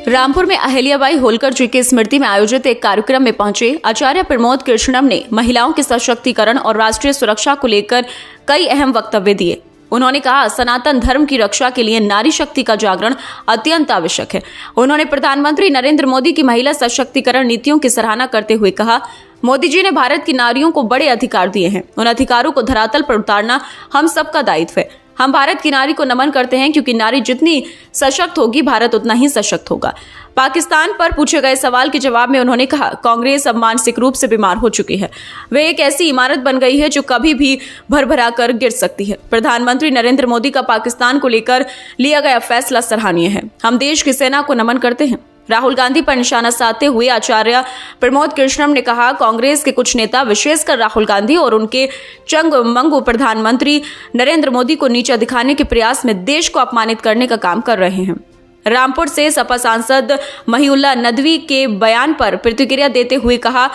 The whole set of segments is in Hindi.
रामपुर में अहिल्याबाई होलकर जी की स्मृति में आयोजित एक कार्यक्रम में पहुंचे आचार्य प्रमोद कृष्णम ने महिलाओं के सशक्तिकरण और राष्ट्रीय सुरक्षा को लेकर कई अहम वक्तव्य दिए। उन्होंने कहा, सनातन धर्म की रक्षा के लिए नारी शक्ति का जागरण अत्यंत आवश्यक है। उन्होंने प्रधानमंत्री नरेंद्र मोदी की महिला सशक्तिकरण नीतियों की सराहना करते हुए कहा, मोदी जी ने भारत की नारियों को बड़े अधिकार दिए हैं। उन अधिकारों को धरातल पर उतारना हम सबका दायित्व है। हम भारत की नारी को नमन करते हैं क्योंकि नारी जितनी सशक्त होगी, भारत उतना ही सशक्त होगा। पाकिस्तान पर पूछे गए सवाल के जवाब में उन्होंने कहा, कांग्रेस अब मानसिक रूप से बीमार हो चुकी है। वे एक ऐसी इमारत बन गई है जो कभी भी भरभरा कर गिर सकती है। प्रधानमंत्री नरेंद्र मोदी का पाकिस्तान को लेकर लिया गया फैसला सराहनीय है। हम देश की सेना को नमन करते हैं। राहुल गांधी पर निशाना साधते हुए आचार्य प्रमोद कृष्णम ने कहा, कांग्रेस के कुछ नेता, विशेषकर राहुल गांधी और उनके चंगमंगू प्रधानमंत्री नरेंद्र मोदी को नीचा दिखाने के प्रयास में देश को अपमानित करने का काम कर रहे हैं। रामपुर से सपा सांसद महिउल्लाह नदवी के बयान पर प्रतिक्रिया देते हुए कहा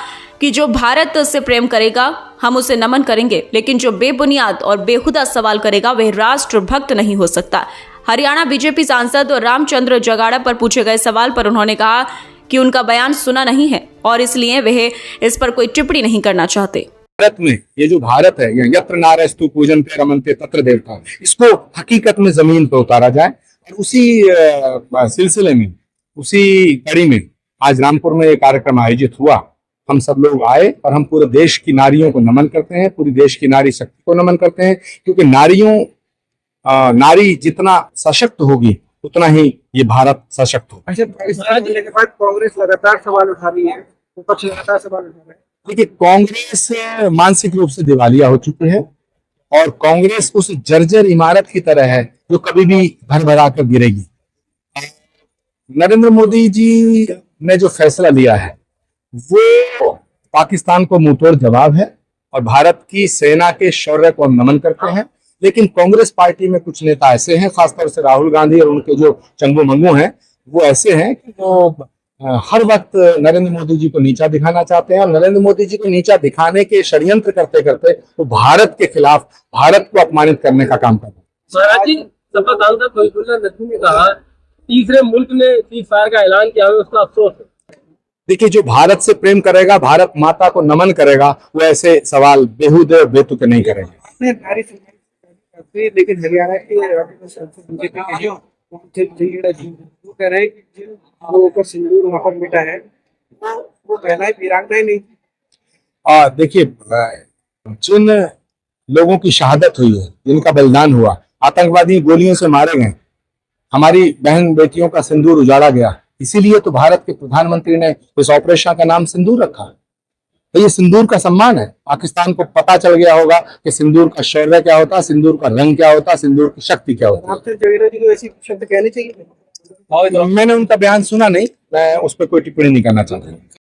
कि जो भारत से प्रेम करेगा हम उसे नमन करेंगे, लेकिन जो बेबुनियाद और बेहुदा सवाल करेगा वह राष्ट्रभक्त नहीं हो सकता। हरियाणा बीजेपी सांसद रामचंद्र जगाड़ा पर पूछे गए सवाल पर उन्होंने कहा कि उनका बयान सुना नहीं है और इसलिए वह इस पर कोई टिप्पणी नहीं करना चाहते। भारत में ये जो भारत है, यत्र नारस्तु पूजन्ते रमन्ते तत्र देवता, इसको हकीकत में जमीन पर उतारा जाए। और उसी सिलसिले में, उसी कड़ी में आज रामपुर में एक कार्यक्रम आयोजित हुआ। हम सब लोग आए और हम पूरे देश की नारियों को नमन करते हैं, पूरी देश की नारी शक्ति को नमन करते हैं, क्योंकि नारी जितना सशक्त होगी उतना ही ये भारत सशक्त होगा। अच्छा, के बाद कांग्रेस लगातार सवाल उठा रही है, विपक्ष लगातार सवाल उठा रहा है। देखिए, कांग्रेस मानसिक रूप से दिवालिया हो चुकी है और कांग्रेस उस जर्जर इमारत की तरह है जो कभी भी भरभरा कर गिरेगी। नरेंद्र मोदी जी ने जो फैसला लिया है वो पाकिस्तान को मुंहतोड़ जवाब है और भारत की सेना के शौर्य को हम नमन करते हैं। लेकिन कांग्रेस पार्टी में कुछ नेता ऐसे हैं, खासतौर से राहुल गांधी और उनके जो चंगू मंगू हैं, वो ऐसे हैं कि वो हर वक्त नरेंद्र मोदी जी को नीचा दिखाना चाहते हैं और नरेंद्र मोदी जी को नीचा दिखाने के षड्यंत्र करते करते वो भारत के खिलाफ, भारत को अपमानित करने का काम कर रहे हैं। महाराज जी, सपा सांसद महिउल्लाह नदवी ने कहा, तीसरे मुल्क ने सीज़फायर का ऐलान किया, हमें उसका अफसोस है। देखिए, जो भारत से प्रेम करेगा, भारत माता को नमन करेगा, वो ऐसे सवाल बेहुदे और बेतुके नहीं करेंगे। लेकिन हरियाणा के बीजेपी के जो वो कह रहे हैं कि जिन लोगों का सिंदूर वहां पर मिटा है वो पहला ही वीरांगना ही नहीं। देखिए, जिन लोगों की शहादत हुई है, जिनका बलिदान हुआ, आतंकवादी गोलियों से मारे गए, हमारी बहन बेटियों का सिंदूर उजाड़ा गया, इसीलिए तो भारत के प्रधानमंत्री ने इस ऑपरेशन का नाम सिंदूर रखा। तो ये सिंदूर का सम्मान है। पाकिस्तान को पता चल गया होगा कि सिंदूर का शौर्य क्या होता है, सिंदूर का रंग क्या होता है, सिंदूर की शक्ति क्या होती है। आपसे जगीरा जी को ऐसी शब्द कहने चाहिए। मैंने उनका बयान सुना नहीं, मैं उस पर कोई टिप्पणी नहीं करना चाहता।